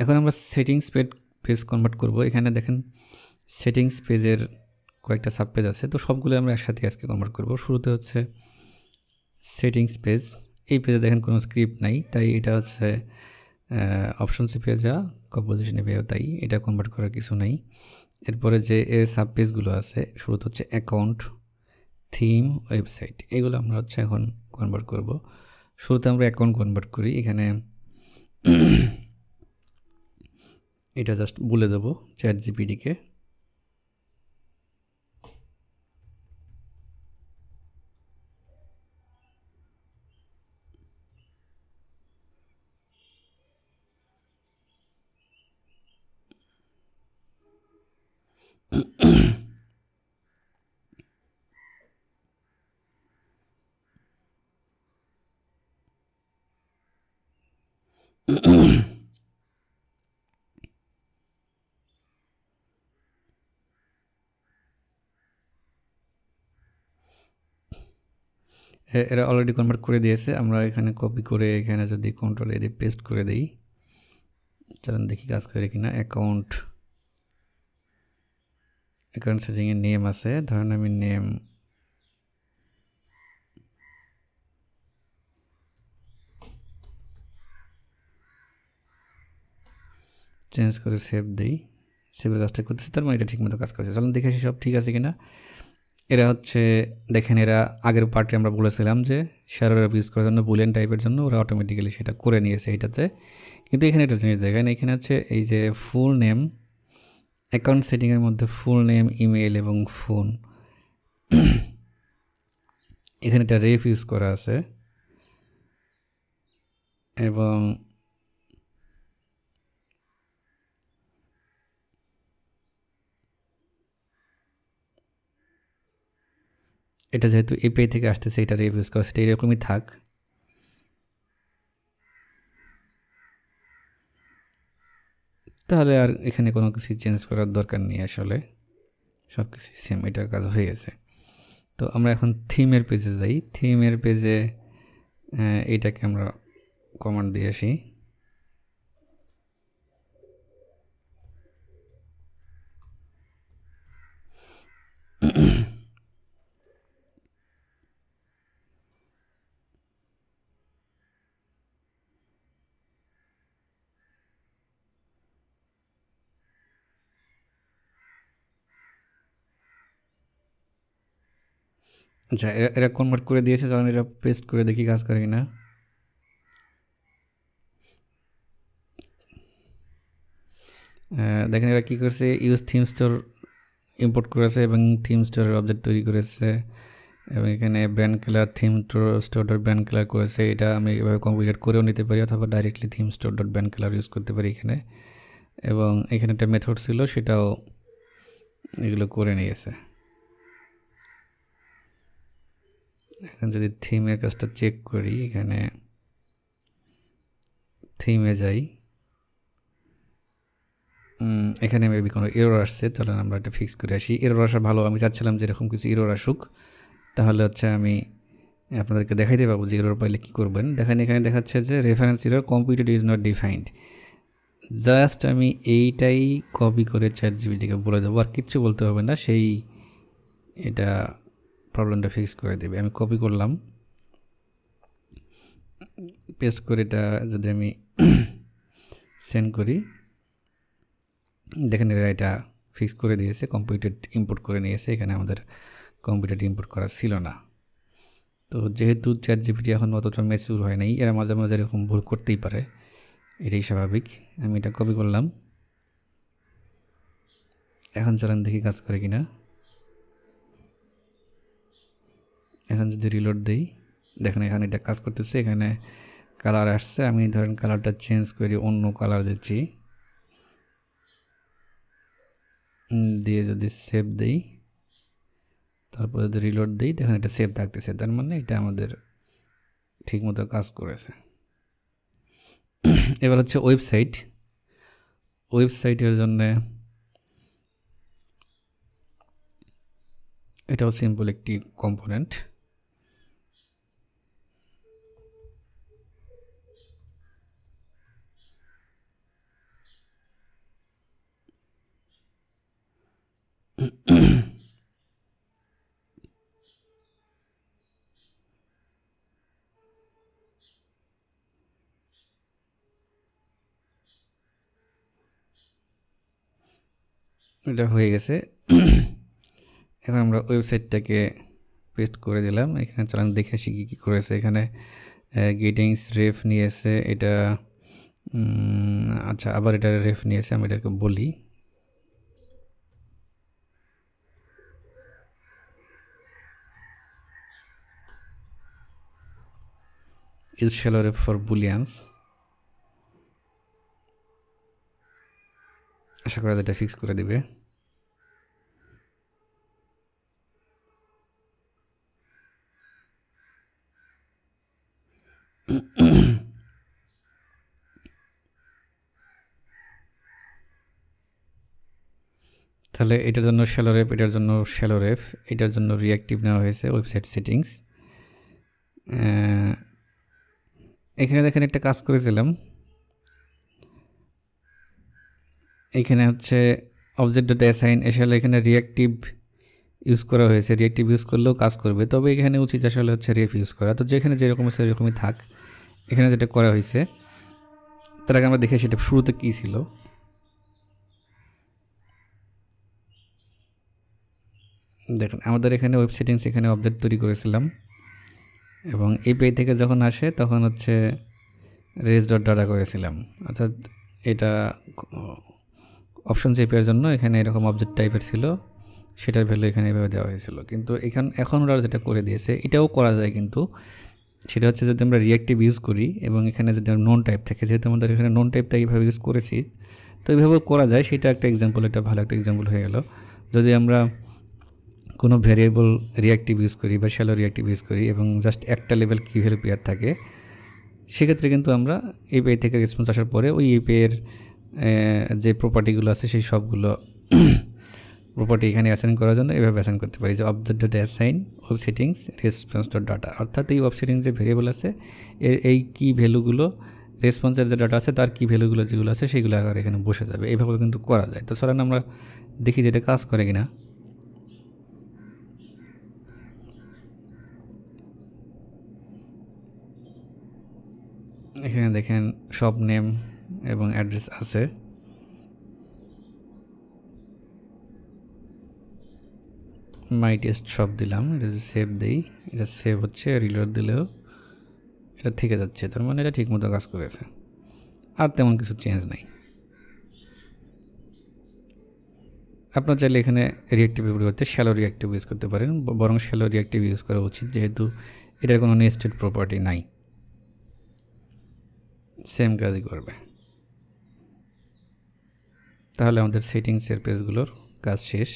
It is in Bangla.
এখন আমরা সেটিংস পেজ কনভার্ট করব। এখানে দেখেন সেটিংস পেজের কয়েকটা সাব পেজ আছে, তো সবগুলো আমরা একসাথে আজকে কনভার্ট করব। শুরুতে হচ্ছে সেটিংস পেজ। এই পেজে দেখেন কোনো স্ক্রিপ্ট নাই, তাই এটা হচ্ছে অপশনসে পেয়ে যা কম্পোজিশনে পেয়েও তাই এটা কনভার্ট করার কিছু নাই। এরপরে যে এর সাব পেজগুলো আছে, শুরুতে হচ্ছে অ্যাকাউন্ট, থিম, ওয়েবসাইট, এগুলো আমরা হচ্ছে এখন কনভার্ট করব। শুরুতে আমরা অ্যাকাউন্ট কনভার্ট করি। এখানে এটা জাস্ট বলে দেবো চ্যাটজিপিটিকে। এরা অলরেডি কনভার্ট করে দিয়েছে। আমরা এখানে কপি করে এখানে যদি কন্ট্রোল এ দিয়ে পেস্ট করে দিই, চলুন দেখি কাজ করে কিনা। অ্যাকাউন্ট সেটিংয়ে নেম আছে, ধরেন আমি নেম চেঞ্জ করে সেভ দিই। সেভের কাজটা করতেছি, তার মানে এটা ঠিকমতো কাজ করছে। চলুন দেখে আসি সব ঠিক আছে কিনা। এরা হচ্ছে দেখেন, এরা আগের পার্টে আমরা বলেছিলাম যে শ্যাডো অ্যাপ ইউজ করার জন্য বুলিয়ান টাইপের জন্য ওরা অটোমেটিক্যালি সেটা করে নিয়েছে এটাতে। কিন্তু এখানে একটা জিনিস দেখেন, এখানে হচ্ছে এই যে ফুল নেম, অ্যাকাউন্ট সেটিংয়ের মধ্যে ফুল নেম, ইমেল এবং ফোন, এখানে একটা রেফ ইউজ করা আছে। এবং এটা যেহেতু এপিআই থেকে আসতেছে, এটা রেফ ইউজ করা, সেটা এরকমই থাক। তাহলে আর এখানে কোনো কিছু চেঞ্জ করার দরকার নেই, আসলে সব কিছু সেম, এটার কাজ হয়ে গেছে। তো আমরা এখন থিমের পেজে যাই। থিমের পেজে এইটাকে আমরা কমান্ড দিয়ে আসি। আচ্ছা, এরা কনভার্ট করে দিয়েছে, কারণ এটা পেস্ট করে দেখি কাজ করে কিনা। দেখেন এরা কী করেছে, ইউজ থিম স্টোর ইম্পোর্ট করেছে এবং থিম স্টোরের অবজেক্ট তৈরি করেছে, এবং এখানে brand colour theme store dot brand colour করেছে। এটা আমি এভাবে কনফিগার করেও নিতে পারি, অথবা directly theme store dot brand colour use করতে পারি এখানে। এবং এখানে একটা মেথড ছিল, সেটাও এগুলো করে নিয়েছে। এখন যদি থিমের কাজটা চেক করি, এখানে থিমে যাই, এখানে মেবি কোনো এরর আসছে, তাহলে আমরা এটা ফিক্স করে আসি। এরর আসা ভালো, আমি চাচ্ছিলাম যে এরকম কিছু এরর আসুক, তাহলে হচ্ছে আমি আপনাদেরকে দেখাইতে পারবো যে এরর পাইলে কী করবেন। দেখেন এখানে দেখাচ্ছে যে reference error, computer is not defined. Just আমি এইটাই কপি করে চ্যাটজিপিটিকে বলে দেবো, আর কিচ্ছু বলতে হবে না, সেই এটা প্রবলেমটা ফিক্স করে দেবে। আমি কপি করলাম, পেস্ট করে এটা যদি আমি সেন্ড করি, দেখেন এরা এটা ফিক্স করে দিয়েছে, কম্পিউটার ইম্পোর্ট করে নিয়েছে। এখানে আমাদের কম্পিউটার ইম্পোর্ট করা ছিল না। তো যেহেতু চ্যাটজিপিটি এখন অতটা ম্যাচিউর হয় নাই, এরা মাঝে মাঝে এরকম ভুল করতেই পারে, এটাই স্বাভাবিক। আমি এটা কপি করলাম, এখন চলেন দেখি কাজ করে কিনা। এখন যদি রিলোড দিই, দেখেন এখানে এটা কাজ করতেছে, এখানে কালার আসছে। আমি ধরেন কালারটা চেঞ্জ করি, অন্য কালার দিচ্ছি, দিয়ে যদি সেভ দিই, তারপর যদি রিলোড দিই, দেখেন এটা সেভ থাকতেছে, তার মানে এটা আমাদের ঠিকমতো কাজ করেছে। এবার হচ্ছে ওয়েবসাইটের জন্য এটাও সিম্পল একটি কম্পোনেন্ট। এটা হয়ে গেছে। এখন আমরা ওয়েবসাইটটাকে পেস্ট করে দিলাম। এখানে চলান দেখে আসি কী কী করেছে। এখানে গেটিংস রেফ নিয়েছে, এটা আচ্ছা আবার এটা রেফ নিয়েছে, আমি এটাকে বলি is shallow ref for booleans। আশা করা যায় এটা ফিক্স করে দিবে। তাহলে এটার জন্য শ্যালো রেফ, এটার জন্য শ্যালো রেফ, এটার জন্য রিঅ্যাক্টিভ নেওয়া হয়েছে ওয়েবসাইট সেটিংস। এখানে দেখেন একটা কাজ করেছিলাম, এখানে হচ্ছে অবজেক্ট ডট অ্যাসাইন আসলে এখানে রিঅ্যাক্টিভ ইউজ করা হয়েছে। রিঅ্যাক্টিভ ইউজ করলেও কাজ করবে, তবে এখানে উচিত আসলে হচ্ছে রেফ ইউজ করা। তো যেখানে যেরকম আছে সেরকমই থাক। এখানে যেটা করা হয়েছে তার আগে আমরা দেখে সেটা শুরুতে কী ছিল। দেখেন আমাদের এখানে ওয়েব সেটিংস, এখানে অবজেক্ট তৈরি করেছিলাম এবং এপিআই থেকে যখন আসে তখন হচ্ছে রেজ ডট ডাটা করেছিলাম। অর্থাৎ এটা অপশন এপিআইয়ের জন্য এখানে এরকম অবজেক্ট টাইপের ছিল, সেটার ভ্যালু এখানে এভাবে দেওয়া হয়েছিল। কিন্তু এখন ওরা যেটা করে দিয়েছে এটাও করা যায়, কিন্তু সেটা হচ্ছে যদি আমরা রিঅ্যাক্টিভ ইউজ করি এবং এখানে যদি নন টাইপ থাকে, যেহেতু আমাদের এখানে নন টাইপটা এইভাবে ইউজ করেছি, তো এইভাবেও করা যায়। সেটা একটা এক্সাম্পল, এটা ভালো একটা এক্সাম্পল হয়ে গেল। যদি আমরা কোনো ভ্যারিয়েবল রিঅ্যাক্টিভ ইউজ করি বা শ্যালো রিঅ্যাক্টিভ ইউজ করি এবং জাস্ট একটা লেভেল কি ভ্যালু পেয়ার থাকে, সেক্ষেত্রে কিন্তু আমরা এপিআই থেকে রেসপন্স আসার পরে ওই এপিআইয়ের যে প্রপার্টিগুলো আছে সেই সবগুলো প্রপার্টি এখানে অ্যাসাইন করার জন্য এভাবে অ্যাসাইন করতে পারি যে object dot assign web settings response dot data. অর্থাৎ এই ওয়েব সেটিংস যে ভেরিয়েবল আছে এর এই কি ভ্যালুগুলো, রেসপন্সের যে ডাটা আছে তার কি ভ্যালুগুলো যেগুলো আছে সেগুলো আবার এখানে বসে যাবে। এইভাবে কিন্তু করা যায়। তো চলেন আমরা দেখি যে এটা কাজ করে কিনা। এখানে দেখেন শপ নেম এবং অ্যাড্রেস আছে। মাই টেস্ট শপ দিলাম, এটা যদি সেভ দেই, এটা সেভ হচ্ছে, রিলোড দিলেও এটা থেকে যাচ্ছে। তার মানে এটা ঠিকমতো কাজ করেছে, আর তেমন কিছু চেঞ্জ নাই। আপনার চাইলে এখানে রিঅ্যাক্টিভের পরিবর্তে শ্যালো রিঅ্যাক্টিভ ইউজ করতে পারেন, বরং শ্যালো রিঅ্যাক্টিভ ইউজ করা উচিত, যেহেতু এটার কোনো নেস্টেড প্রপার্টি নাই, সেম কাজই করবে। তাহলে আমাদের সেটিংসের পেজগুলোর কাজ শেষ।